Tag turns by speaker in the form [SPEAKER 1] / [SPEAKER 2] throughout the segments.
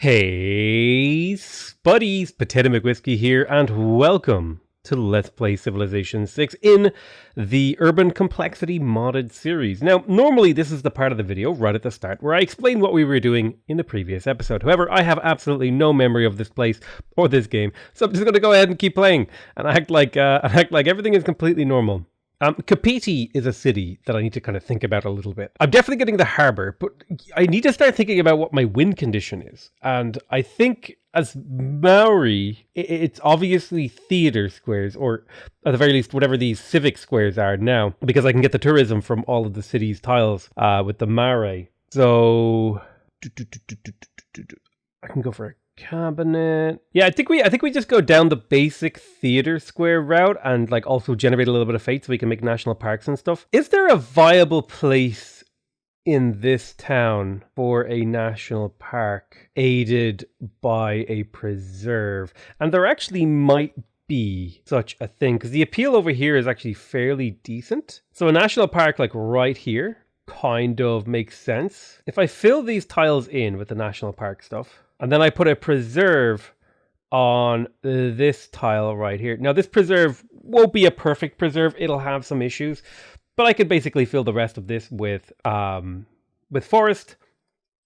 [SPEAKER 1] Hey, buddies, PotatoMcWhiskey here, and welcome to Let's Play Civilization 6 in the Urban Complexity modded series. Now, normally this is the part of the video right at the start where I explain what we were doing in the previous episode. However, I have absolutely no memory of this place or this game, so I'm just going to go ahead and keep playing and act like everything is completely normal. Kapiti is a city that I need to kind of think about a little bit. I'm definitely getting the harbour, but I need to start thinking about what my win condition is. And I think as Maori, it's obviously theatre squares, or at the very least, whatever these civic squares are now, because I can get the tourism from all of the city's tiles with the mare. So I can go for a cabinet. Yeah, I think we just go down the basic theater square route and like also generate a little bit of fate so we can make national parks and stuff. Is there a viable place in this town for a national park aided by a preserve? And there actually might be such a thing because the appeal over here is actually fairly decent. So a national park like right here kind of makes sense. If I fill these tiles in with the national park stuff, and then I put a preserve on this tile right here. Now, this preserve won't be a perfect preserve. It'll have some issues. But I could basically fill the rest of this with forest.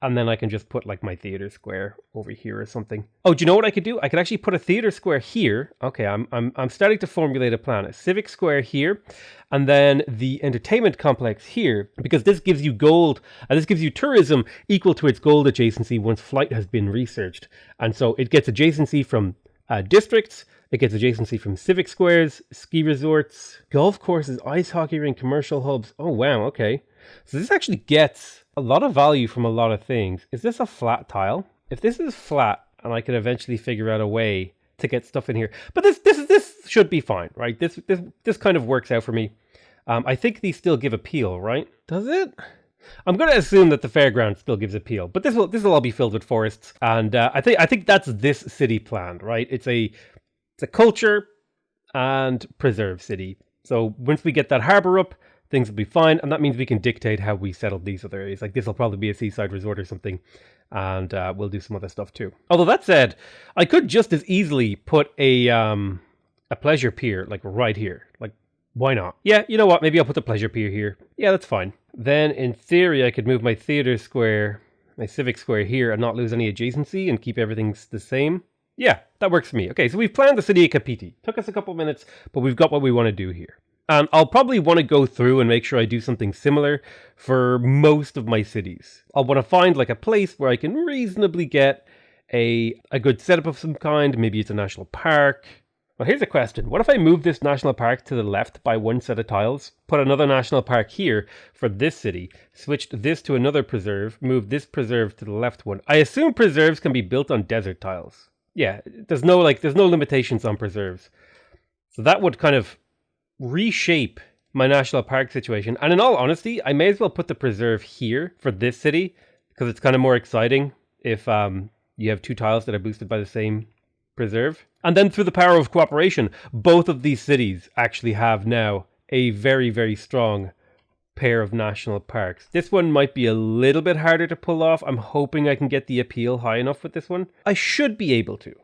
[SPEAKER 1] And then I can just put like my theater square over here or something. Oh, do you know what I could do? I could actually put a theater square here. Okay, I'm starting to formulate a plan. A civic square here. And then the entertainment complex here. Because this gives you gold. And this gives you tourism equal to its gold adjacency once flight has been researched. And so it gets adjacency from districts. It gets adjacency from civic squares, ski resorts, golf courses, ice hockey rink, commercial hubs. Oh, wow. Okay. So this actually gets a lot of value from a lot of things. Is this a flat tile? If this is flat, and I could eventually figure out a way to get stuff in here, but this should be fine, right? This kind of works out for me. I think these still give appeal, right? Does it? I'm going to assume that the fairground still gives appeal, but this will all be filled with forests, and I think that's this city plan, right? It's a culture and preserve city. So once we get that harbor up, things will be fine, and that means we can dictate how we settle these other areas. Like this will probably be a seaside resort or something, and we'll do some other stuff too. Although that said, I could just as easily put a pleasure pier like right here. Like, why not? Yeah, you know what? Maybe I'll put the pleasure pier here. Yeah, that's fine. Then in theory, I could move my theater square, my civic square here, and not lose any adjacency and keep everything the same. Yeah, that works for me. Okay, so we've planned the city of Kapiti. Took us a couple minutes, but we've got what we want to do here. And I'll probably want to go through and make sure I do something similar for most of my cities. I'll want to find like a place where I can reasonably get a good setup of some kind. Maybe it's a national park. Well, here's a question. What if I move this national park to the left by one set of tiles, put another national park here for this city, switched this to another preserve, moved this preserve to the left one? I assume preserves can be built on desert tiles. Yeah, there's no limitations on preserves. So that would kind of reshape my national park situation. And in all honesty, I may as well put the preserve here for this city because it's kind of more exciting if you have two tiles that are boosted by the same preserve. And then through the power of cooperation, both of these cities actually have now a very, very strong pair of national parks. This one might be a little bit harder to pull off. I'm hoping I can get the appeal high enough with this one. I should be able to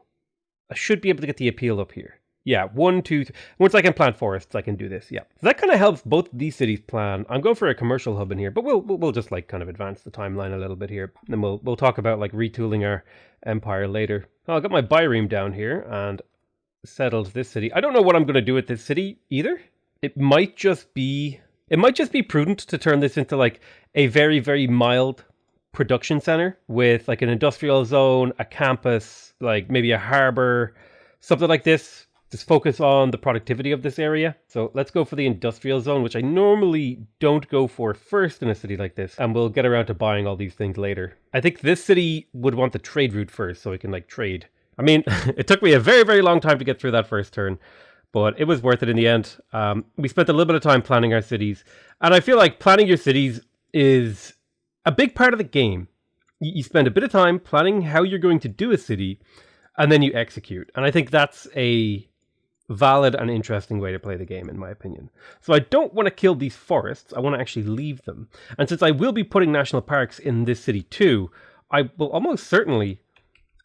[SPEAKER 1] get the appeal up here. Yeah, 1, 2, 3. Once I can plant forests, I can do this. Yeah, so that kind of helps both these cities plan. I'm going for a commercial hub in here, but we'll just like kind of advance the timeline a little bit here. Then we'll talk about like retooling our empire later. Oh, I got my bioream down here and settled this city. I don't know what I'm going to do with this city either. It might just be prudent to turn this into like a very, very mild production center with like an industrial zone, a campus, like maybe a harbor, something like this. Just focus on the productivity of this area. So let's go for the industrial zone, which I normally don't go for first in a city like this. And we'll get around to buying all these things later. I think this city would want the trade route first so we can like trade. I mean, it took me a very, very long time to get through that first turn, but it was worth it in the end. We spent a little bit of time planning our cities. And I feel like planning your cities is a big part of the game. You spend a bit of time planning how you're going to do a city, and then you execute. And I think that's a valid and interesting way to play the game, in my opinion. So I don't want to kill these forests. I want to actually leave them. And since I will be putting national parks in this city too, I will almost certainly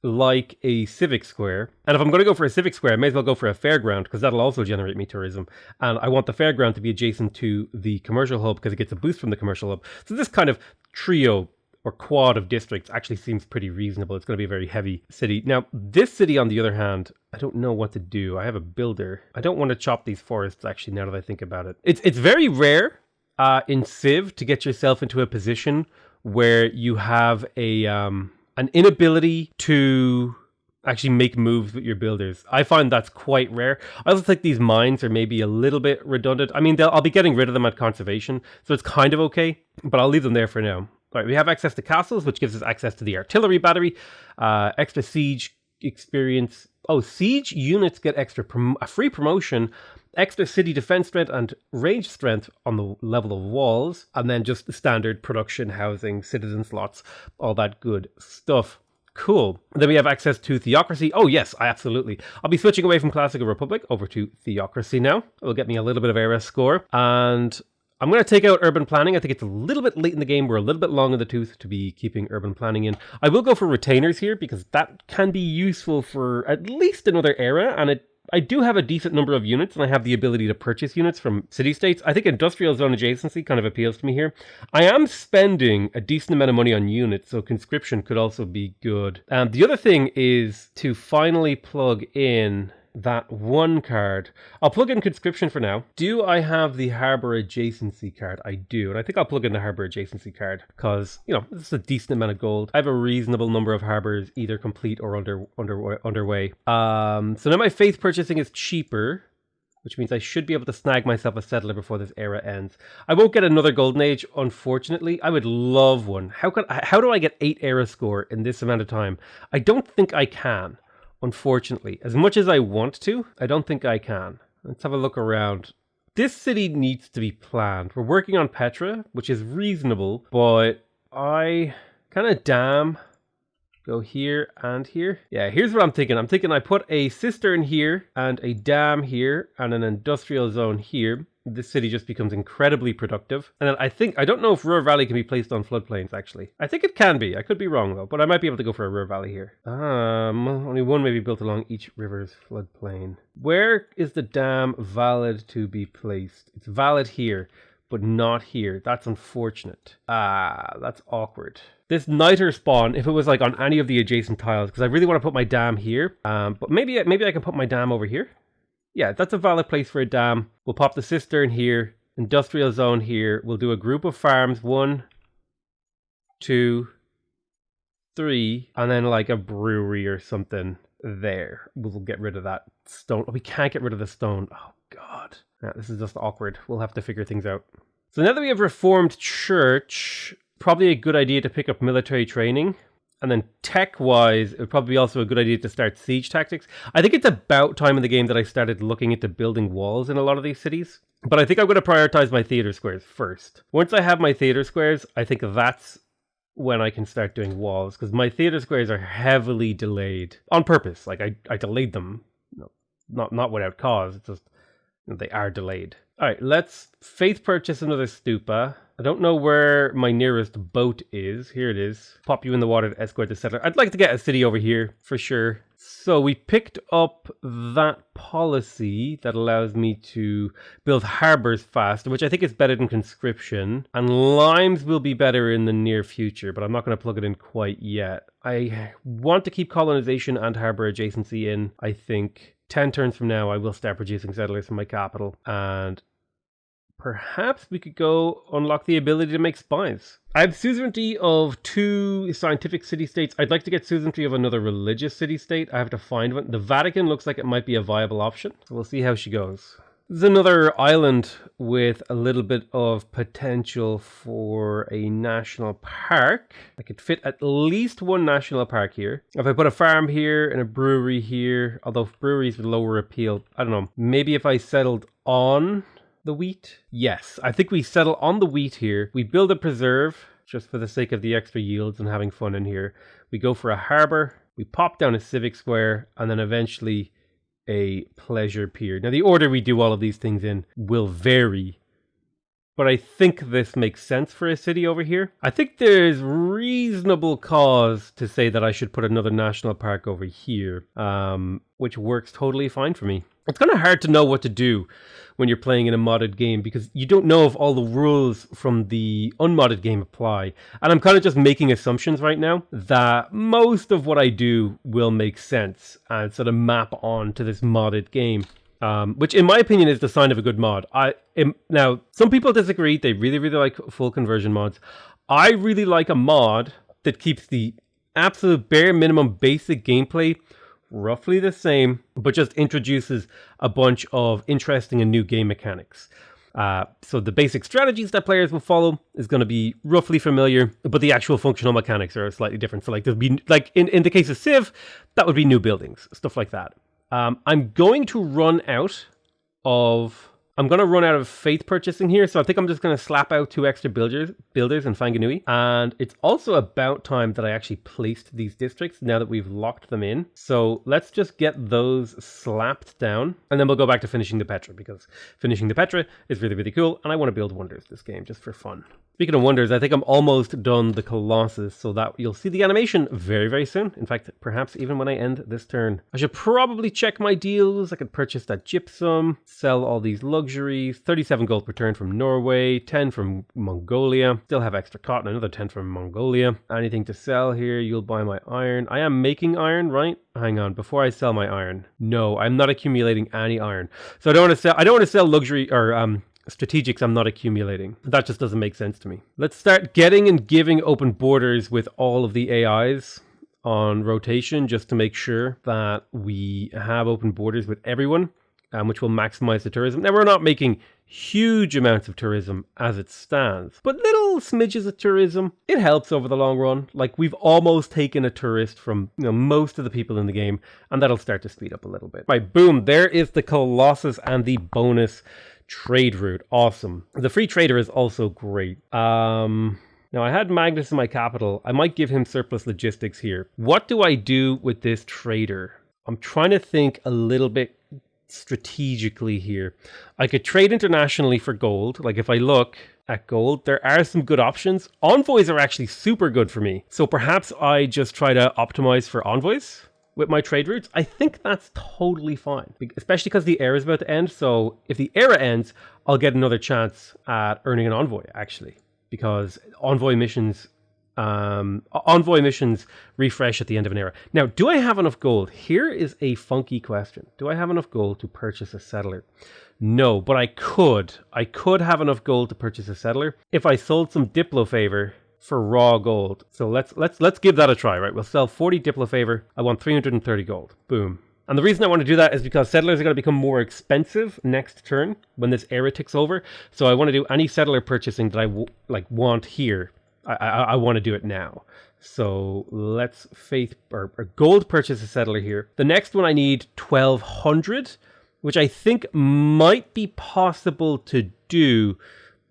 [SPEAKER 1] like a civic square. And if I'm going to go for a civic square, I may as well go for a fairground because that'll also generate me tourism. And I want the fairground to be adjacent to the commercial hub because it gets a boost from the commercial hub. So this kind of trio or quad of districts actually seems pretty reasonable. It's going to be a very heavy city. Now, this city, on the other hand, I don't know what to do. I have a builder. I don't want to chop these forests, actually, now that I think about it. It's very rare in Civ to get yourself into a position where you have an inability to actually make moves with your builders. I find that's quite rare. I also think these mines are maybe a little bit redundant. I mean, I'll be getting rid of them at conservation, so it's kind of okay, but I'll leave them there for now. All right, we have access to castles, which gives us access to the artillery battery, extra siege experience. Oh, siege units get a free promotion, extra city defense strength and range strength on the level of walls, and then just the standard production, housing, citizen slots, all that good stuff. Cool. Then we have access to Theocracy. Oh yes, absolutely. I'll be switching away from Classical Republic over to Theocracy now. It will get me a little bit of era score. And I'm going to take out urban planning. I think it's a little bit late in the game. We're a little bit long in the tooth to be keeping urban planning in. I will go for retainers here because that can be useful for at least another era. And I do have a decent number of units and I have the ability to purchase units from city-states. I think industrial zone adjacency kind of appeals to me here. I am spending a decent amount of money on units, so conscription could also be good. The other thing is to finally plug in that one card. I'll plug in conscription for now. Do I have the harbor adjacency card? I do, and I think I'll plug in the harbor adjacency card because, you know, this is a decent amount of gold. I have a reasonable number of harbors either complete or underway. So now my faith purchasing is cheaper, which means I should be able to snag myself a settler before this era ends. I won't get another golden age, unfortunately. I would love one. How do I get 8 era score in this amount of time? I don't think I can. Unfortunately, as much as I want to, I don't think I can. Let's have a look around. This city needs to be planned. We're working on Petra, which is reasonable, but I kind of go here and here. Yeah, here's what I'm thinking. I'm thinking I put a cistern here and a dam here and an industrial zone here. This city just becomes incredibly productive. And then I don't know if Ruhr Valley can be placed on floodplains, actually. I think it can be. I could be wrong, though, but I might be able to go for a Ruhr Valley here. Only one may be built along each river's floodplain. Where is the dam valid to be placed? It's valid here, but not here. That's unfortunate. That's awkward. This niter spawn, if it was like on any of the adjacent tiles, because I really want to put my dam here, but maybe I can put my dam over here. Yeah, that's a valid place for a dam. We'll pop the cistern here, industrial zone here. We'll do a group of farms, 1, 2, 3, and then like a brewery or something there. We'll get rid of that stone. Oh, we can't get rid of the stone. Oh, God. Yeah, this is just awkward. We'll have to figure things out. So now that we have Reformed Church, probably a good idea to pick up military training. And then tech-wise, it would probably be also a good idea to start siege tactics. I think it's about time in the game that I started looking into building walls in a lot of these cities. But I think I'm going to prioritize my theater squares first. Once I have my theater squares, I think that's when I can start doing walls. Because my theater squares are heavily delayed. On purpose. Like, I delayed them. No, not without cause. It's just, they are delayed. Alright, let's faith purchase another stupa. I don't know where my nearest boat is. Here it is. Pop you in the water to escort the settler. I'd like to get a city over here, for sure. So we picked up that policy that allows me to build harbors fast, which I think is better than conscription. And limes will be better in the near future, but I'm not going to plug it in quite yet. I want to keep colonization and harbor adjacency in, I think. 10 turns from now, I will start producing settlers from my capital, and perhaps we could go unlock the ability to make spies. I have suzerainty of 2 scientific city-states. I'd like to get suzerainty of another religious city-state. I have to find one. The Vatican looks like it might be a viable option, so we'll see how she goes. This is another island with a little bit of potential for a national park. I could fit at least 1 national park here. If I put a farm here and a brewery here, although breweries with lower appeal, I don't know. Maybe if I settled on the wheat? Yes, I think we settle on the wheat here. We build a preserve just for the sake of the extra yields and having fun in here. We go for a harbor. We pop down a civic square and then eventually a pleasure pier. Now, the order we do all of these things in will vary, but I think this makes sense for a city over here. I think there's reasonable cause to say that I should put another national park over here, which works totally fine for me. It's kind of hard to know what to do when you're playing in a modded game because you don't know if all the rules from the unmodded game apply. And I'm kind of just making assumptions right now that most of what I do will make sense and sort of map on to this modded game. Which in my opinion is the sign of a good mod. Now, some people disagree. They really, really like full conversion mods. I really like a mod that keeps the absolute bare minimum basic gameplay roughly the same, but just introduces a bunch of interesting and new game mechanics. So the basic strategies that players will follow is going to be roughly familiar, but the actual functional mechanics are slightly different. So like there'll be, like in the case of Civ, that would be new buildings, stuff like that. I'm going to run out of faith purchasing here, so I think I'm just going to slap out 2 extra builders in Whanganui. And it's also about time that I actually placed these districts now that we've locked them in. So let's just get those slapped down, and then we'll go back to finishing the Petra, because finishing the Petra is really, really cool, and I want to build wonders this game just for fun. Speaking of wonders, I think I'm almost done the Colossus, so that you'll see the animation very, very soon. In fact, perhaps even when I end this turn. I should probably check my deals. I could purchase that gypsum, sell all these luxuries, 37 gold per turn from Norway, 10 from Mongolia, still have extra cotton, another 10 from Mongolia. Anything to sell here? You'll buy my iron. I am making iron, right? Hang on, before I sell my iron. No, I'm not accumulating any iron. So I don't want to sell luxury or strategics I'm not accumulating. That just doesn't make sense to me. Let's start getting and giving open borders with all of the AIs on rotation just to make sure that we have open borders with everyone, which will maximize the tourism. Now, we're not making huge amounts of tourism as it stands, but little smidges of tourism, it helps over the long run. Like, we've almost taken a tourist from most of the people in the game, and that'll start to speed up a little bit. Right, boom, there is the Colossus and the bonus trade route. Awesome. The free trader is also great. Now, I had Magnus in my capital. I might give him surplus logistics here. What do I do with this trader? I'm trying to think a little bit strategically here. I could trade internationally for gold. Like if I look at gold, there are some good options. Envoys are actually super good for me. So perhaps I just try to optimize for envoys with my trade routes. I think that's totally fine, especially because the era is about to end. So if the era ends, I'll get another chance at earning an envoy, actually, because envoy missions refresh at the end of an era. Now, do I have enough gold? Here is a funky question. Do I have enough gold to purchase a settler? No, but I could. I could have enough gold to purchase a settler if I sold some Diplo favor for raw gold. So let's give that a try, right? We'll sell 40 Diplo favor. I want 330 gold. Boom. And the reason I want to do that is because settlers are going to become more expensive next turn when this era ticks over. So I want to do any settler purchasing that I want here. I want to do it now. So let's faith or gold purchase a settler here. The next one I need 1200, which I think might be possible to do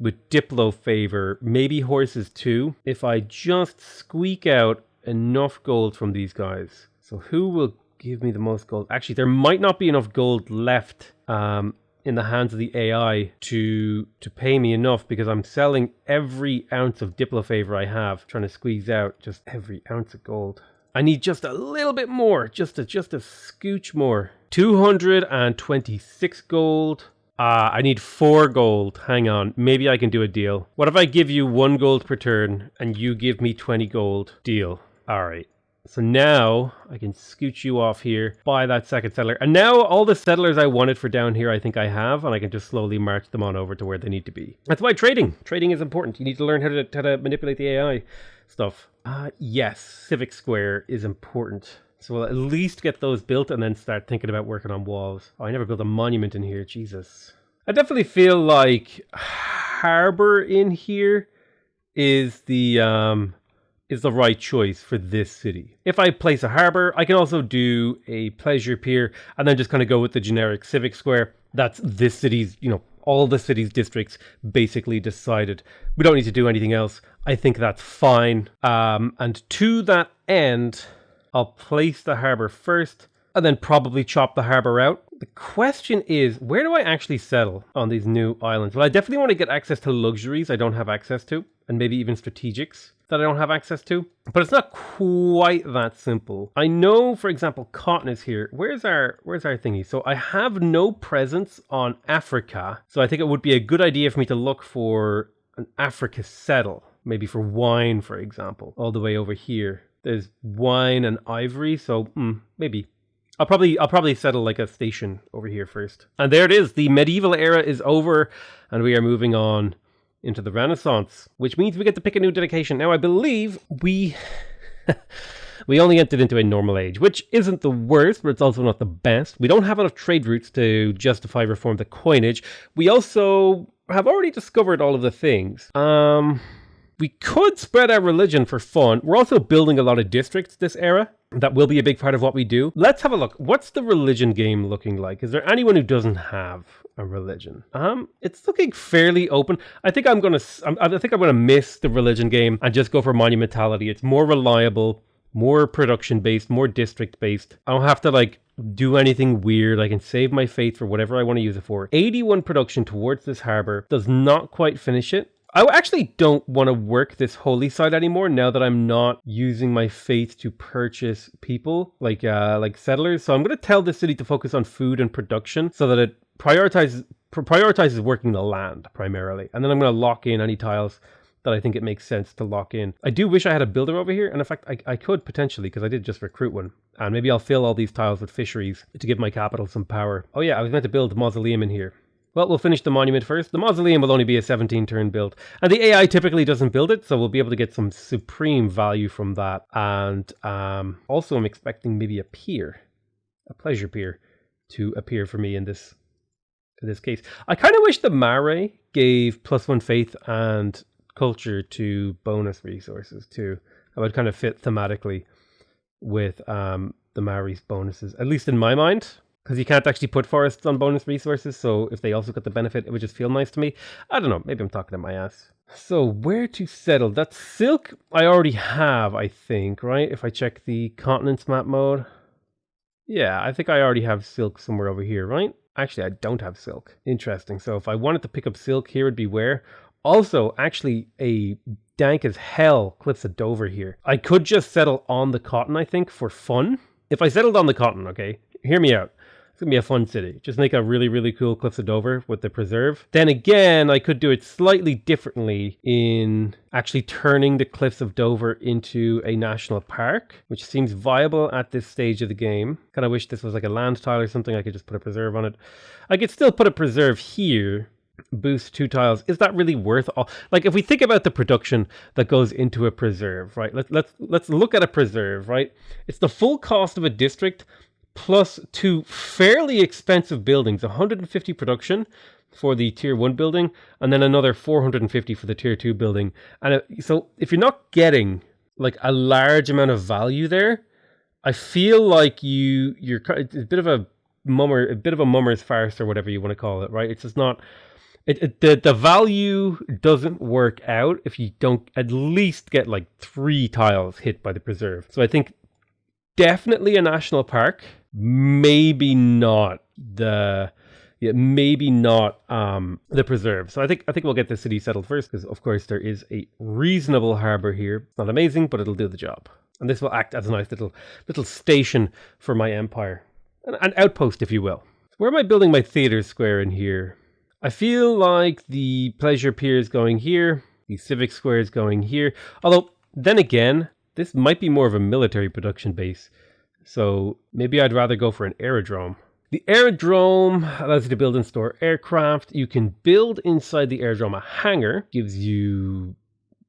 [SPEAKER 1] with Diplo favor, maybe horses too, if I just squeak out enough gold from these guys. So who will give me the most gold? Actually, there might not be enough gold left in the hands of the AI to pay me enough, because I'm selling every ounce of Diplo favor I have, trying to squeeze out just every ounce of gold. I need just a little bit more, just a scooch more. 226 gold. I need 4 gold. Hang on. Maybe I can do a deal. What if I give you 1 gold per turn and you give me 20 gold? Deal. All right. So now I can scooch you off here, buy that second settler. And now all the settlers I wanted for down here, I think I have, and I can just slowly march them on over to where they need to be. That's why trading is important. You need to learn how to manipulate the AI stuff. Yes, Civic Square is important. So we'll at least get those built and then start thinking about working on walls. Oh, I never built a monument in here. Jesus. I definitely feel like harbor in here is the right choice for this city. If I place a harbor, I can also do a pleasure pier and then just kind of go with the generic Civic Square. That's this city's, all the city's districts basically decided. We don't need to do anything else. I think that's fine. And to that end, I'll place the harbor first and then probably chop the harbor out The question is, where do I actually settle on these new islands? Well, I definitely want to get access to luxuries I don't have access to, and maybe even strategics that I don't have access to. But it's not quite that simple. I know, for example, cotton is here. Where's our thingy? So I have no presence on Africa. So I think it would be a good idea for me to look for an Africa settle. Maybe for wine, for example, all the way over here. There's wine and ivory, so maybe. I'll probably settle like a station over here first. And there it is. The medieval era is over and we are moving on into the Renaissance, which means we get to pick a new dedication. Now, I believe we only entered into a normal age, which isn't the worst, but it's also not the best. We don't have enough trade routes to justify reform the coinage. We also have already discovered all of the things. We could spread our religion for fun. We're also building a lot of districts this era. That will be a big part of what we do. Let's have a look. What's the religion game looking like? Is there anyone who doesn't have a religion? It's looking fairly open. I think I'm gonna miss the religion game and just go for monumentality. It's more reliable, more production based, more district based. I don't have to do anything weird. I can save my faith for whatever I want to use it for. 81 production towards this harbor does not quite finish it. I actually don't want to work this holy site anymore now that I'm not using my faith to purchase people like settlers. So I'm going to tell the city to focus on food and production so that it prioritizes working the land primarily. And then I'm going to lock in any tiles that I think it makes sense to lock in. I do wish I had a builder over here. And in fact, I could potentially, because I did just recruit one. And maybe I'll fill all these tiles with fisheries to give my capital some power. Oh yeah, I was meant to build a mausoleum in here. Well, we'll finish the monument first. The mausoleum will only be a 17-turn build. And the AI typically doesn't build it, so we'll be able to get some supreme value from that. And also I'm expecting maybe a pleasure pier, to appear for me in this case. I kind of wish the Maori gave +1 faith and culture to bonus resources too. That would kind of fit thematically with the Maori's bonuses, at least in my mind. Because you can't actually put forests on bonus resources, so if they also got the benefit, it would just feel nice to me. I don't know, maybe I'm talking at my ass. So where to settle? That silk I already have, I think, right? If I check the continents map mode. Yeah, I think I already have silk somewhere over here, right? Actually, I don't have silk. Interesting. So if I wanted to pick up silk, here would be where? Also, actually, a dank as hell Cliffs of Dover here. I could just settle on the cotton, I think, for fun. If I settled on the cotton, okay, hear me out. It's going to be a fun city. Just make a really, really cool Cliffs of Dover with the preserve. Then again, I could do it slightly differently in actually turning the Cliffs of Dover into a national park, which seems viable at this stage of the game. Kind of wish this was like a land tile or something. I could just put a preserve on it. I could still put a preserve here. Boost 2 tiles. Is that really worth all? Like, if we think about the production that goes into a preserve, right? Let's look at a preserve, right? It's the full cost of a district plus 2 fairly expensive buildings, 150 production for the tier 1 building, and then another 450 for the tier 2 building. And so if you're not getting like a large amount of value there, I feel like you're it's a bit of a mummer's farce or whatever you want to call it, right? It's just not the value doesn't work out if you don't at least get like 3 tiles hit by the preserve. So I think definitely a national park. Maybe not the preserve. So I think we'll get the city settled first, because of course there is a reasonable harbor here. It's not amazing, but it'll do the job. And this will act as a nice little station for my empire, an outpost, if you will. Where am I building my theater square in here? I feel like the pleasure pier is going here. The civic square is going here. Although then again, this might be more of a military production base. So maybe I'd rather go for an aerodrome. The aerodrome allows you to build and store aircraft. You can build inside the aerodrome a hangar. Gives you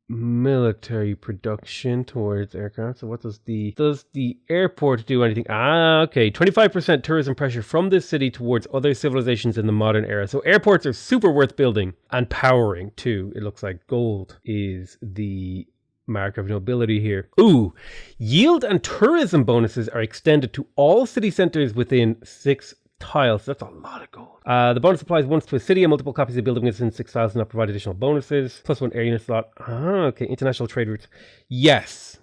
[SPEAKER 1] military production towards aircraft. So what does the airport do anything? Okay. 25% tourism pressure from this city towards other civilizations in the modern era. So airports are super worth building and powering too. It looks like gold is the mark of nobility here. Ooh, yield and tourism bonuses are extended to all city centers within 6 tiles. That's a lot of gold. The bonus applies once to a city, and multiple copies of building within 6 tiles and not provide additional bonuses. +1 area unit slot. Okay, international trade routes. Yes.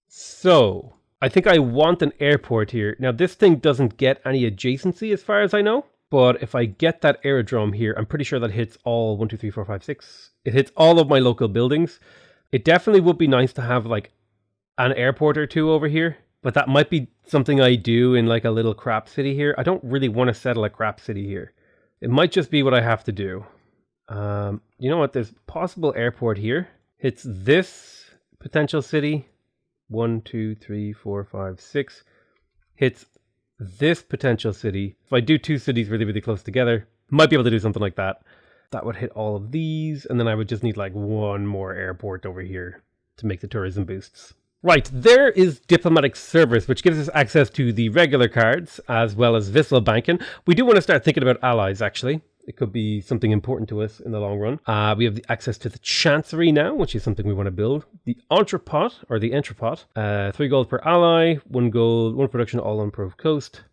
[SPEAKER 1] So I think I want an airport here. Now, this thing doesn't get any adjacency as far as I know. But if I get that aerodrome here, I'm pretty sure that hits all 1, 2, 3, 4, 5, 6. It hits all of my local buildings. It definitely would be nice to have like an airport or two over here. But that might be something I do in like a little crap city here. I don't really want to settle a crap city here. It might just be what I have to do. You know what? There's a possible airport here. Hits this potential city. 1, 2, 3, 4, 5, 6. Hits this potential city. If I do 2 cities really, really close together, might be able to do something like that. That would hit all of these. And then I would just need like one more airport over here to make the tourism boosts. Right, there is Diplomatic Service, which gives us access to the regular cards as well as Vissel Banking. We do want to start thinking about allies, actually. It could be something important to us in the long run. We have the access to the Chancery now, which is something we want to build. The Entrepot, or the Entrepot. 3 gold per ally, 1 gold, 1 production, all on Improved Coast.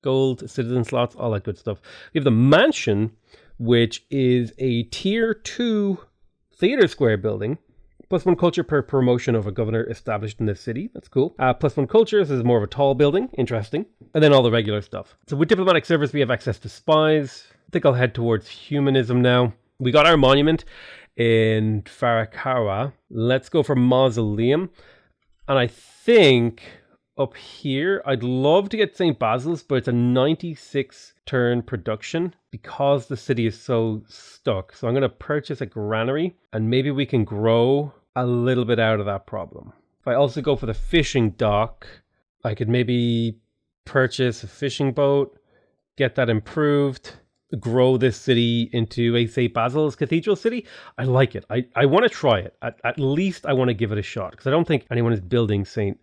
[SPEAKER 1] Gold, citizen slots, all that good stuff. We have the Mansion, which is a Tier 2 Theatre Square building. +1 culture per promotion of a governor established in the city. That's cool. +1 culture. This is more of a tall building. Interesting. And then all the regular stuff. So with Diplomatic Service, we have access to spies. I think I'll head towards humanism now. We got our monument in Farakawa. Let's go for Mausoleum. And I think up here, I'd love to get St. Basil's, but it's a 96 turn production because the city is so stuck. So I'm going to purchase a granary and maybe we can grow a little bit out of that problem. If I also go for the fishing dock, I could maybe purchase a fishing boat, get that improved, grow this city into a St. Basil's Cathedral city. I like it. I want to try it. At least I want to give it a shot because I don't think anyone is building St.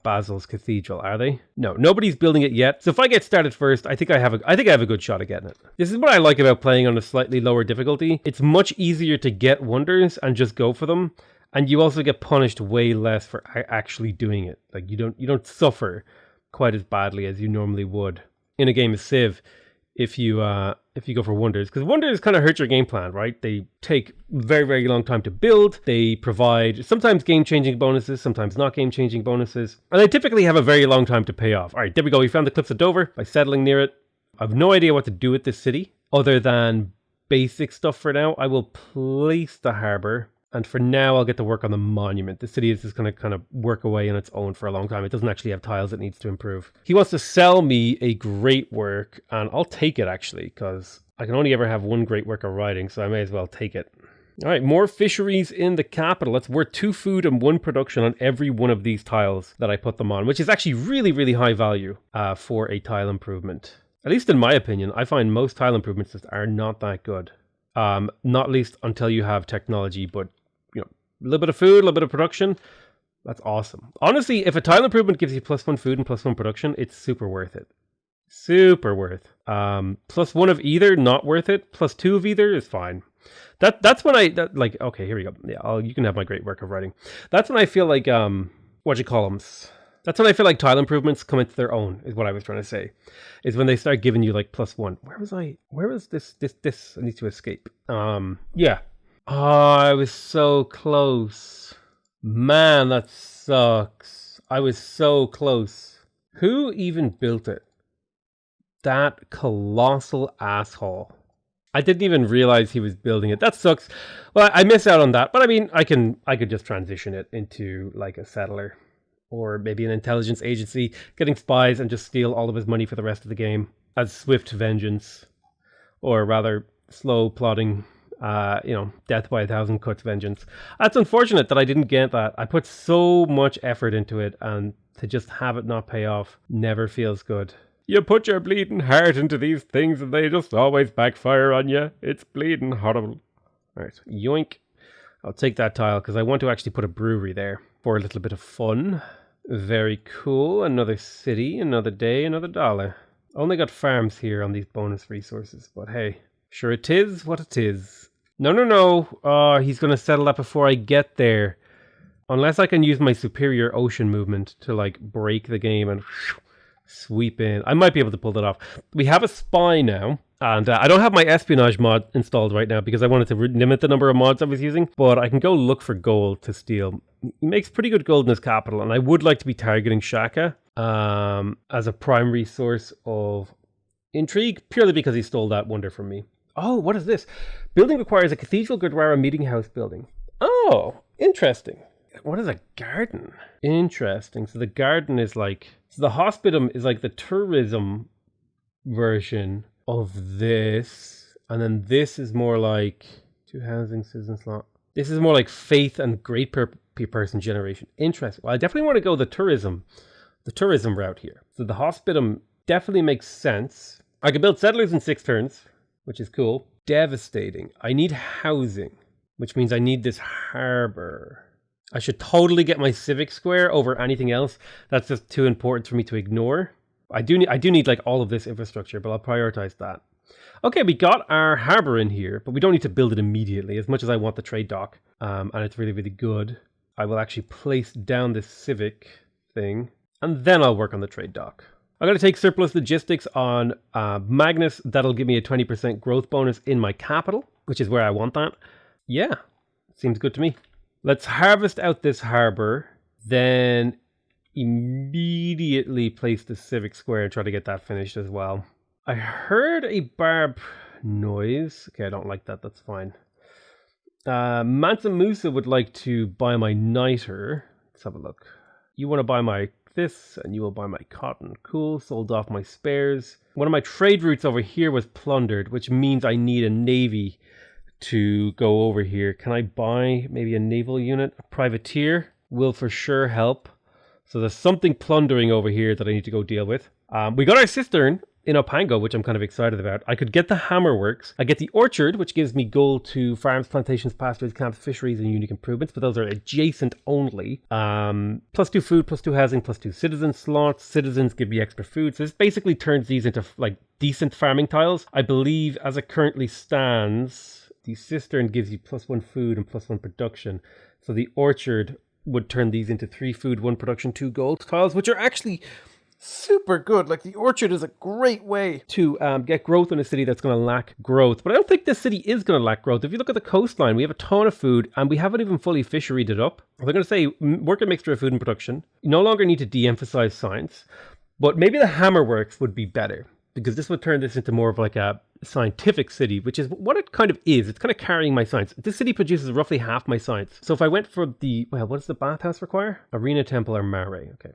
[SPEAKER 1] Basil's Cathedral, are they? No, nobody's building it yet. So if I get started first, I think I have a good shot at getting it. This is what I like about playing on a slightly lower difficulty. It's much easier to get wonders and just go for them, and you also get punished way less for actually doing it. Like you don't suffer quite as badly as you normally would in a game of Civ if you go for wonders, because wonders kind of hurt your game plan, right? They take very, very long time to build. They provide sometimes game-changing bonuses, sometimes not game-changing bonuses, and they typically have a very long time to pay off. All right, there we go. We found the Cliffs of Dover by settling near it. I have no idea what to do with this city other than basic stuff for now. I will place the harbor. And for now, I'll get to work on the monument. The city is just going to kind of work away on its own for a long time. It doesn't actually have tiles it needs to improve. He wants to sell me a great work, and I'll take it, actually, because I can only ever have 1 great work of writing, so I may as well take it. All right, more fisheries in the capital. That's worth 2 food and 1 production on every one of these tiles that I put them on, which is actually really, really high value for a tile improvement. At least in my opinion, I find most tile improvements just are not that good. Not least until you have technology, but a little bit of food, a little bit of production. That's awesome. Honestly, if a tile improvement gives you +1 food and +1 production, it's super worth it. Super worth. +1 of either, not worth it. +2 of either is fine. That's when okay, here we go. Yeah, you can have my great work of writing. That's when I feel like that's when I feel like tile improvements come into their own, is what I was trying to say. Is when they start giving you like +1. Where was this? I need to escape. Yeah. Oh, I was so close. Man, that sucks. I was so close. Who even built it? That colossal asshole. I didn't even realize he was building it. That sucks. Well, I miss out on that. But I mean, I could just transition it into like a settler. Or maybe an intelligence agency, getting spies and just steal all of his money for the rest of the game. As swift vengeance. Or rather, slow plodding, death by 1,000 cuts vengeance. That's unfortunate that I didn't get that. I put so much effort into it, and to just have it not pay off never feels good. You put your bleeding heart into these things and they just always backfire on you. It's bleeding horrible. Alright, yoink. I'll take that tile because I want to actually put a brewery there for a little bit of fun. Very cool. Another city, another day, another dollar. Only got farms here on these bonus resources, but hey, sure it is what it is. No. Oh, he's going to settle that before I get there. Unless I can use my superior ocean movement to like break the game and sweep in. I might be able to pull that off. We have a spy now. And I don't have my espionage mod installed right now because I wanted to limit the number of mods I was using, but I can go look for gold to steal. He makes pretty good gold in his capital, and I would like to be targeting Shaka as a primary source of intrigue, purely because he stole that wonder from me. Oh, what is this? Building requires a cathedral, gurdwara, meeting house building. Oh, interesting. What is a garden? Interesting. So the garden is like... So the hospitum is like the tourism version of this. And then this is more like... Two housing, citizen slot. This is more like faith and great person generation. Interesting. Well, I definitely want to go the tourism route here. So the hospitum definitely makes sense. I can build settlers in 6 turns, which is cool. Devastating. I need housing, which means I need this harbor. I should totally get my civic square over anything else. That's just too important for me to ignore. I do need like all of this infrastructure, but I'll prioritize that. Okay, we got our harbor in here, but we don't need to build it immediately as much as I want the trade dock. And it's really, really good. I will actually place down this civic thing, and then I'll work on the trade dock. I'm going to take surplus logistics on Magnus. That'll give me a 20% growth bonus in my capital, which is where I want that. Yeah, seems good to me. Let's harvest out this harbor, then immediately place the civic square and try to get that finished as well. I heard a barb noise. Okay, I don't like that. That's fine. Mansa Musa would like to buy my niter. Let's have a look. You want to buy my this, and you will buy my cotton. Cool, sold off my spares. One of my trade routes over here was plundered, which means I need a navy to go over here. Can I buy maybe a naval unit? A privateer will for sure help. So there's something plundering over here that I need to go deal with. We got our cistern in Opango, which I'm kind of excited about. I could get the hammer works. I get the orchard, which gives me gold to farms, plantations, pastures, camps, fisheries, and unique improvements, but those are adjacent only. +2 food, +2 housing, +2 citizen slots. Citizens give me extra food. So this basically turns these into like decent farming tiles. I believe as it currently stands, the cistern gives you +1 food and +1 production. So the orchard would turn these into 3 food, 1 production, 2 gold tiles, which are actually super good. Like the orchard is a great way to get growth in a city that's going to lack growth. But I don't think this city is going to lack growth. If you look at the coastline, we have a ton of food and we haven't even fully fisheried it up. They're going to say work a mixture of food and production. You no longer need to de-emphasize science, but maybe the hammer works would be better because this would turn this into more of like a scientific city, which is what it kind of is. It's kind of carrying my science. This city produces roughly half my science. So if I went for the, well, what does the bathhouse require? Arena, temple, or mare. Okay.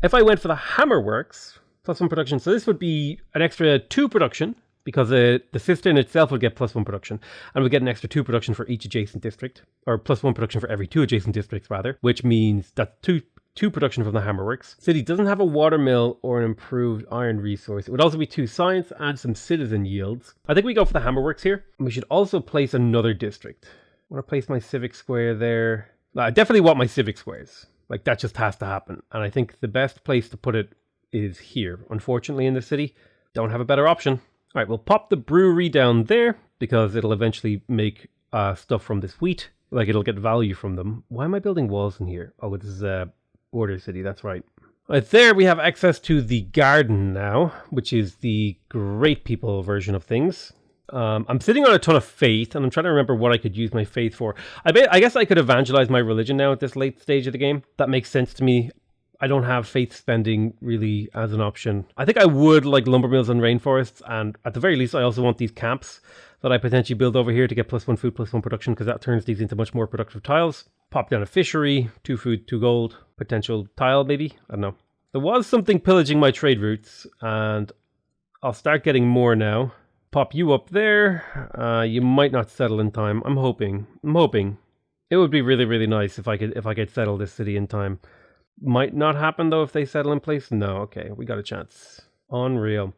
[SPEAKER 1] If I went for the hammerworks, +1 production, so this would be an extra 2 production, because the cistern itself would get +1 production, and we get an extra 2 production for each adjacent district, or +1 production for every 2 adjacent districts, rather, which means that's 2 production from the hammerworks. City doesn't have a watermill or an improved iron resource. It would also be 2 science and some citizen yields. I think we go for the hammerworks here. And we should also place another district. I want to place my civic square there. I definitely want my civic squares. Like, that just has to happen. And I think the best place to put it is here. Unfortunately, in the city, don't have a better option. All right, we'll pop the brewery down there because it'll eventually make stuff from this wheat. Like, it'll get value from them. Why am I building walls in here? Oh, this is a border city. That's right. Right there, we have access to the garden now, which is the great people version of things. I'm sitting on a ton of faith, and I'm trying to remember what I could use my faith for. I guess I could evangelize my religion now at this late stage of the game. That makes sense to me. I don't have faith spending really as an option. I think I would like lumber mills and rainforests, and at the very least, I also want these camps that I potentially build over here to get +1 food, +1 production, because that turns these into much more productive tiles. Pop down a fishery, 2 food, 2 gold, potential tile maybe? I don't know. There was something pillaging my trade routes, and I'll start getting more now. Pop you up there. You might not settle in time. I'm hoping. It would be really, really nice if I could settle this city in time. Might not happen though if they settle in place. No, okay, we got a chance. Unreal.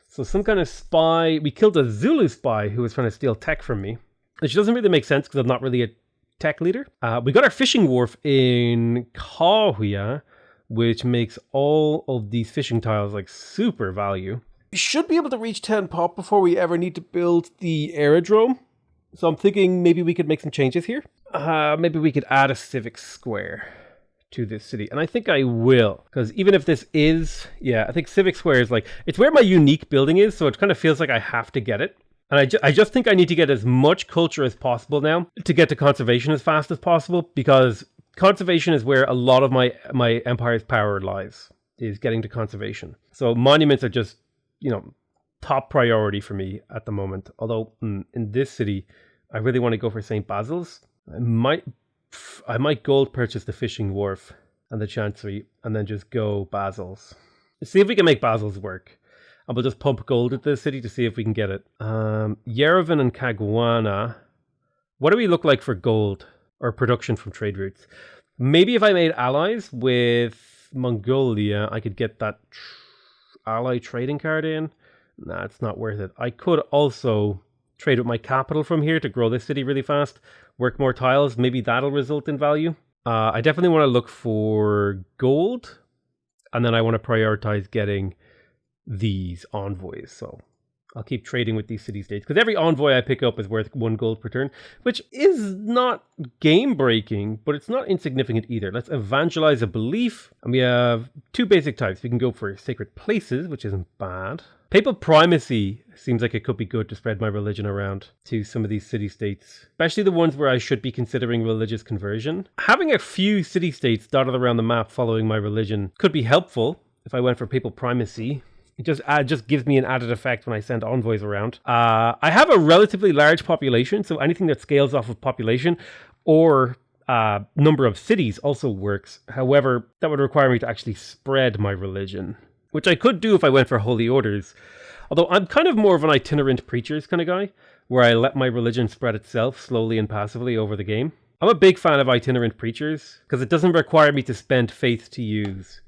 [SPEAKER 1] So some kind of spy. We killed a Zulu spy who was trying to steal tech from me, which doesn't really make sense because I'm not really a tech leader. We got our fishing wharf in Kahuia, which makes all of these fishing tiles like super value. We should be able to reach 10 pop before we ever need to build the aerodrome. So I'm thinking maybe we could make some changes here. Maybe we could add a civic square to this city. And I think I will, because even if this is, I think Civic Square is like, it's where my unique building is, so it kind of feels like I have to get it. And I just think I need to get as much culture as possible now to get to conservation as fast as possible, because conservation is where a lot of my empire's power lies, is getting to conservation. So monuments are just, top priority for me at the moment. Although in this city, I really want to go for St. Basil's. I might gold purchase the fishing wharf and the chancery and then just go Basil's. See if we can make Basil's work. And we'll just pump gold into the city to see if we can get it. Yerevan and Caguana. What do we look like for gold or production from trade routes? Maybe if I made allies with Mongolia, I could get that ally trading card in. Nah, it's not worth it. I could also trade with my capital from here to grow this city really fast, work more tiles. Maybe that'll result in value. I definitely want to look for gold, and then I want to prioritize getting these envoys. So I'll keep trading with these city-states, because every envoy I pick up is worth 1 gold per turn, which is not game-breaking, but it's not insignificant either. Let's evangelize a belief, and we have 2 basic types. We can go for sacred places, which isn't bad. Papal primacy seems like it could be good to spread my religion around to some of these city-states, especially the ones where I should be considering religious conversion. Having a few city-states dotted around the map following my religion could be helpful if I went for papal primacy. It just gives me an added effect when I send envoys around. I have a relatively large population, so anything that scales off of population or number of cities also works. However, that would require me to actually spread my religion, which I could do if I went for holy orders. Although I'm kind of more of an itinerant preachers kind of guy, where I let my religion spread itself slowly and passively over the game. I'm a big fan of itinerant preachers, because it doesn't require me to spend faith to use.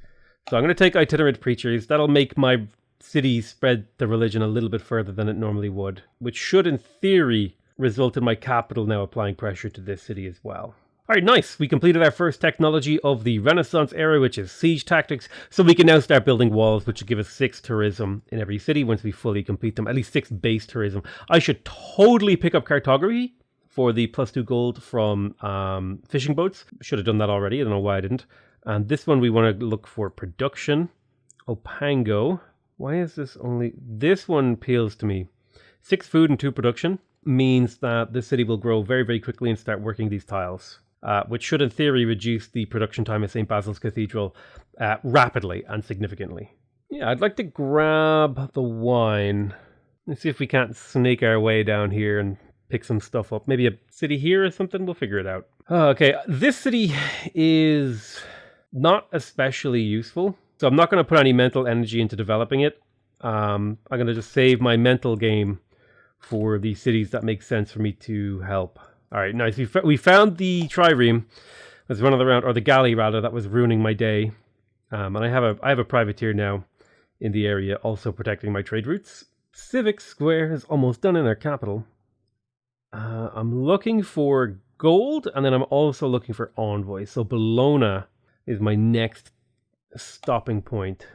[SPEAKER 1] So I'm going to take itinerant preachers. That'll make my city spread the religion a little bit further than it normally would, which should, in theory, result in my capital now applying pressure to this city as well. All right, nice. We completed our first technology of the Renaissance era, which is siege tactics. So we can now start building walls, which will give us 6 tourism in every city once we fully complete them. At least 6 base tourism. I should totally pick up cartography for the +2 gold from fishing boats. Should have done that already. I don't know why I didn't. And this one we want to look for production. Opango. Why is this only... This one appeals to me. 6 food and 2 production means that this city will grow very, very quickly and start working these tiles. Which should, in theory, reduce the production time of St. Basil's Cathedral rapidly and significantly. Yeah, I'd like to grab the wine. Let's see if we can't snake our way down here and pick some stuff up. Maybe a city here or something? We'll figure it out. Okay, this city is not especially useful, so I'm not going to put any mental energy into developing it. I'm going to just save my mental game for the cities that make sense for me to help. All right, nice. We found the trireme that's running around, or the galley rather, that was ruining my day. And I have a privateer now in the area, also protecting my trade routes. Civic Square is almost done in our capital. I'm looking for gold, and then I'm also looking for envoys. So Bologna is my next stopping point.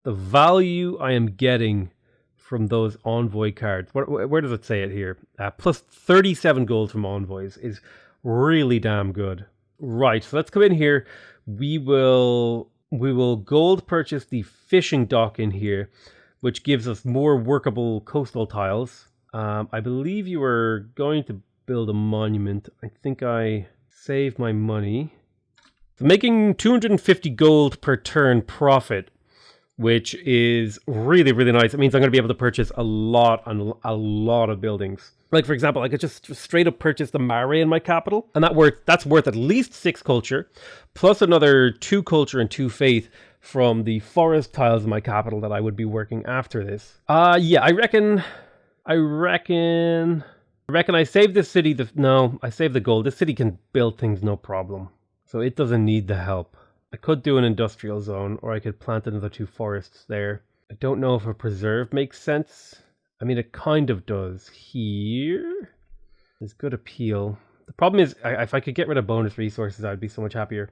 [SPEAKER 1] The value I am getting from those envoy cards, where does it say it here? Plus 37 gold from envoys is really damn good. Right, so let's come in here. We will gold purchase the fishing dock in here, which gives us more workable coastal tiles. I believe you were going to build a monument. I think I saved my money. So making 250 gold per turn profit, which is really, really nice. It means I'm going to be able to purchase a lot of buildings. Like, for example, I could just straight up purchase the Maori in my capital, and that's worth at least 6 culture, plus another 2 culture and 2 faith from the forest tiles in my capital that I would be working after this. Yeah, I reckon I saved this city. I saved the gold. This city can build things no problem, so it doesn't need the help. I could do an industrial zone, or I could plant another 2 forests there. I don't know if a preserve makes sense. I mean, it kind of does. Here is good appeal. The problem is, if I could get rid of bonus resources, I'd be so much happier.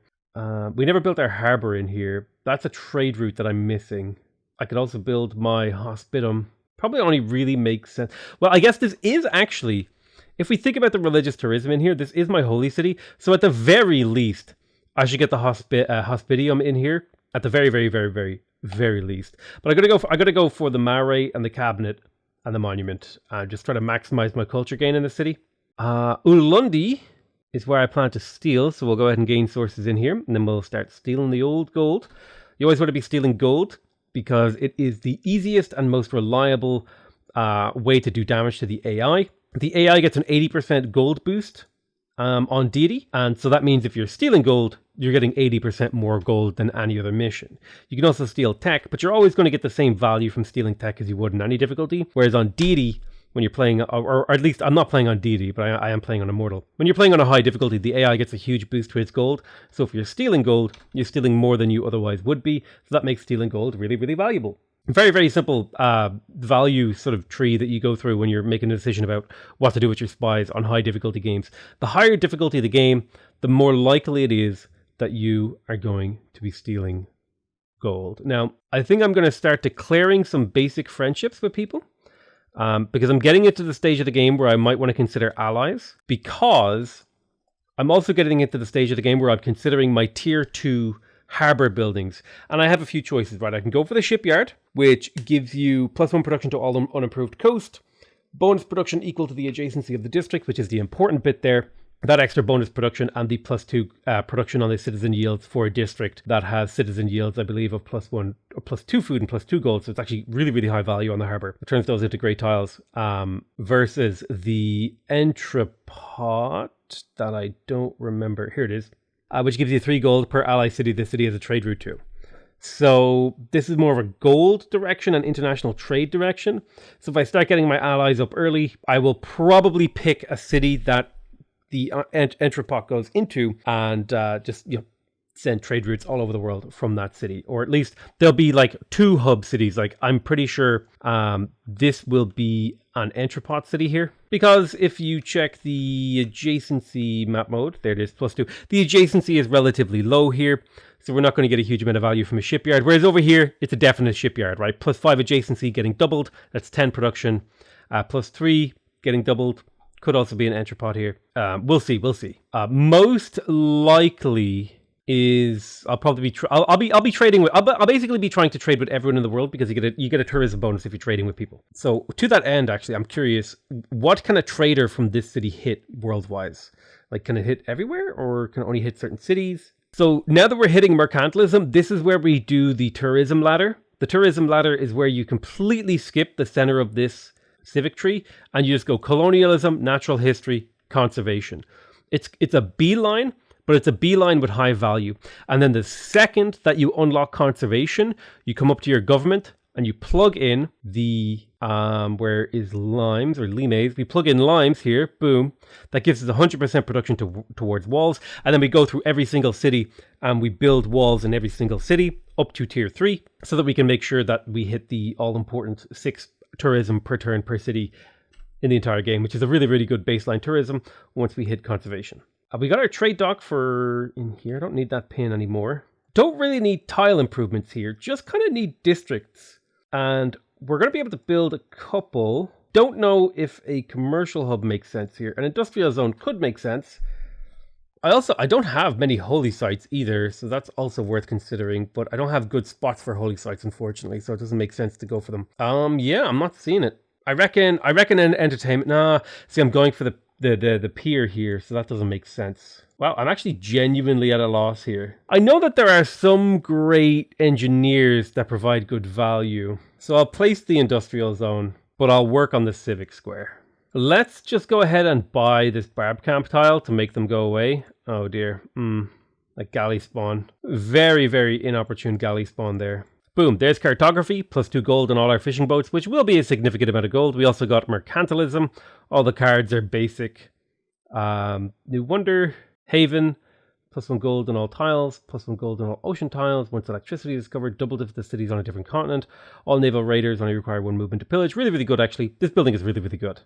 [SPEAKER 1] We never built our harbor in here. That's a trade route that I'm missing. I could also build my hospitum. Probably only really makes sense. Well, I guess this is actually, if we think about the religious tourism in here, this is my holy city. So at the very least, I should get the hospitium in here at the very, very, very, very, very least. But I gotta go for the Maori and the cabinet and the monument. Just try to maximize my culture gain in the city. Ulundi is where I plan to steal, so we'll go ahead and gain sources in here, and then we'll start stealing the old gold. You always want to be stealing gold because it is the easiest and most reliable way to do damage to the AI. The AI gets an 80% gold boost on deity, and so that means if you're stealing gold, you're getting 80% more gold than any other mission. You can also steal tech, but you're always going to get the same value from stealing tech as you would in any difficulty, whereas on deity, when you're playing, or at least I'm not playing on deity, but I am playing on immortal. When you're playing on a high difficulty, the AI gets a huge boost to its gold, so if you're stealing gold, you're stealing more than you otherwise would be, so that makes stealing gold really, really valuable. Very, very simple value sort of tree that you go through when you're making a decision about what to do with your spies on high difficulty games. The higher difficulty of the game, the more likely it is that you are going to be stealing gold. Now, I think I'm going to start declaring some basic friendships with people because I'm getting into the stage of the game where I might want to consider allies, because I'm also getting into the stage of the game where I'm considering my tier 2 harbor buildings, and I have a few choices, right? I can go for the shipyard, which gives you +1 production to all unimproved coast, bonus production equal to the adjacency of the district, which is the important bit there, that extra bonus production, and the +2 production on the citizen yields for a district that has citizen yields, I believe, of +1 or +2 food and +2 gold, so it's actually really, really high value on the harbor. It turns those into great tiles, versus the entrepot that I don't remember. Here it is. Which gives you 3 gold per ally city the city has a trade route to. So this is more of a gold direction and international trade direction. So if I start getting my allies up early, I will probably pick a city that the entrepot goes into, and just send trade routes all over the world from that city. Or at least there'll be like 2 hub cities. Like I'm pretty sure this will be an entrepot city here, because if you check the adjacency map mode, there it is, +2. The adjacency is relatively low here, so we're not going to get a huge amount of value from a shipyard. Whereas over here, it's a definite shipyard, right? +5 adjacency getting doubled. That's 10 production. +3 getting doubled. Could also be an entrepot here. We'll see. Most likely is I'll probably be I'll be trading with I'll basically be trying to trade with everyone in the world, because you get a tourism bonus if you're trading with people. So to that end, actually, I'm curious, what can a trader from this city hit world-wise? Like, can it hit everywhere, or can it only hit certain cities? So now that we're hitting mercantilism, this is where we do the tourism ladder. The tourism ladder is where you completely skip the center of this civic tree and you just go colonialism, natural history, conservation. It's a beeline, but it's a beeline with high value. And then the second that you unlock conservation, you come up to your government and you plug in the, where is limes or limes? We plug in limes here, boom. That gives us 100% production towards walls. And then we go through every single city and we build walls in every single city up to tier 3, so that we can make sure that we hit the all-important 6 tourism per turn per city in the entire game, which is a really, really good baseline tourism once we hit conservation. We got our trade dock for in here. I don't need that pin anymore. Don't really need tile improvements here. Just kind of need districts. And we're going to be able to build a couple. Don't know if a commercial hub makes sense here. An industrial zone could make sense. I don't have many holy sites either, so that's also worth considering. But I don't have good spots for holy sites, unfortunately, so it doesn't make sense to go for them. Yeah, I'm not seeing it. I reckon an entertainment. Nah, see, I'm going for the pier here, so that doesn't make sense. Wow, I'm actually genuinely at a loss here. I know that there are some great engineers that provide good value, so I'll place the industrial zone, but I'll work on the civic square. Let's just go ahead and buy this barb camp tile to make them go away. Oh dear, like galley spawn. Very, very inopportune galley spawn there. Boom, there's cartography, +2 gold on all our fishing boats, which will be a significant amount of gold. We also got mercantilism. All the cards are basic. New Wonder, Haven, +1 gold on all tiles, +1 gold on all ocean tiles. Once electricity is discovered, doubled if the city's on a different continent. All naval raiders only require 1 movement to pillage. Really, really good, actually. This building is really, really good.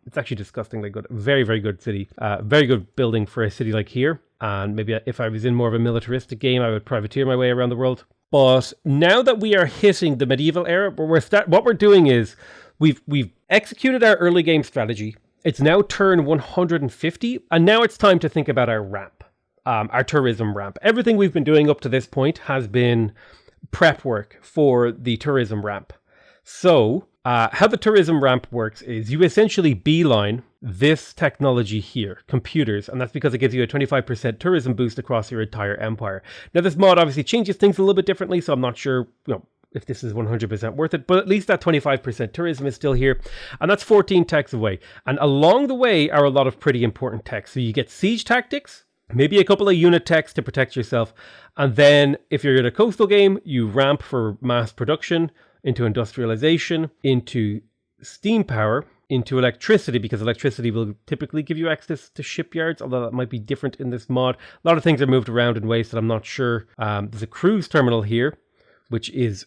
[SPEAKER 1] It's actually disgustingly good. Very, very good city. Very good building for a city like here. And maybe if I was in more of a militaristic game, I would privateer my way around the world. But now that we are hitting the medieval era, what we're doing is we've executed our early game strategy. It's now turn 150, and now it's time to think about our ramp. our tourism ramp. Everything we've been doing up to this point has been prep work for the tourism ramp. So how the tourism ramp works is you essentially beeline this technology here, computers, and that's because it gives you a 25% tourism boost across your entire empire. Now, this mod obviously changes things a little bit differently, so I'm not sure, if this is 100% worth it, but at least that 25% tourism is still here, and that's 14 techs away. And along the way are a lot of pretty important techs. So you get siege tactics, maybe a couple of unit techs to protect yourself, and then if you're in a coastal game, you ramp for mass production, into industrialization, into steam power, into electricity, because electricity will typically give you access to shipyards, although that might be different in this mod. A lot of things are moved around in ways that I'm not sure. There's a cruise terminal here, which is,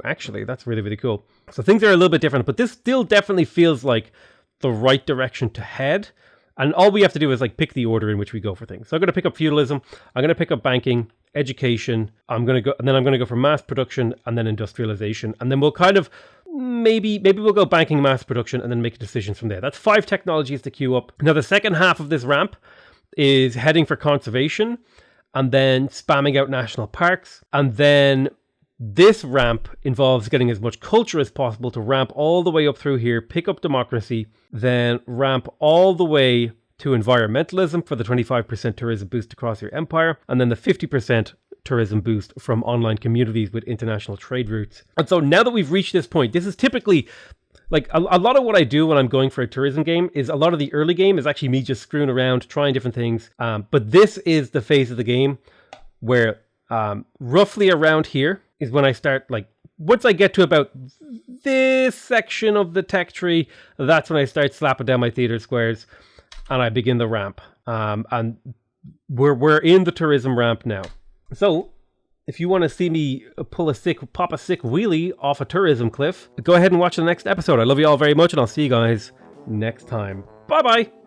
[SPEAKER 1] actually, that's really, really cool. So things are a little bit different, but this still definitely feels like the right direction to head. And all we have to do is pick the order in which we go for things. So I'm going to pick up feudalism, I'm going to pick up banking, education, I'm going to go for mass production and then industrialization. And then we'll kind of, maybe we'll go banking, mass production, and then make decisions from there. That's 5 technologies to queue up. Now the second half of this ramp is heading for conservation and then spamming out national parks. And then this ramp involves getting as much culture as possible to ramp all the way up through here, pick up democracy, then ramp all the way to environmentalism for the 25% tourism boost across your empire, and then the 50% tourism boost from online communities with international trade routes. And so now that we've reached this point, this is typically a lot of what I do when I'm going for a tourism game is a lot of the early game is actually me just screwing around, trying different things. But this is the phase of the game where roughly around here is when I start, once I get to about this section of the tech tree, that's when I start slapping down my theater squares and I begin the ramp. And we're in the tourism ramp now. So if you want to see me pop a sick wheelie off a tourism cliff, go ahead and watch the next episode. I love you all very much, and I'll see you guys next time. Bye-bye.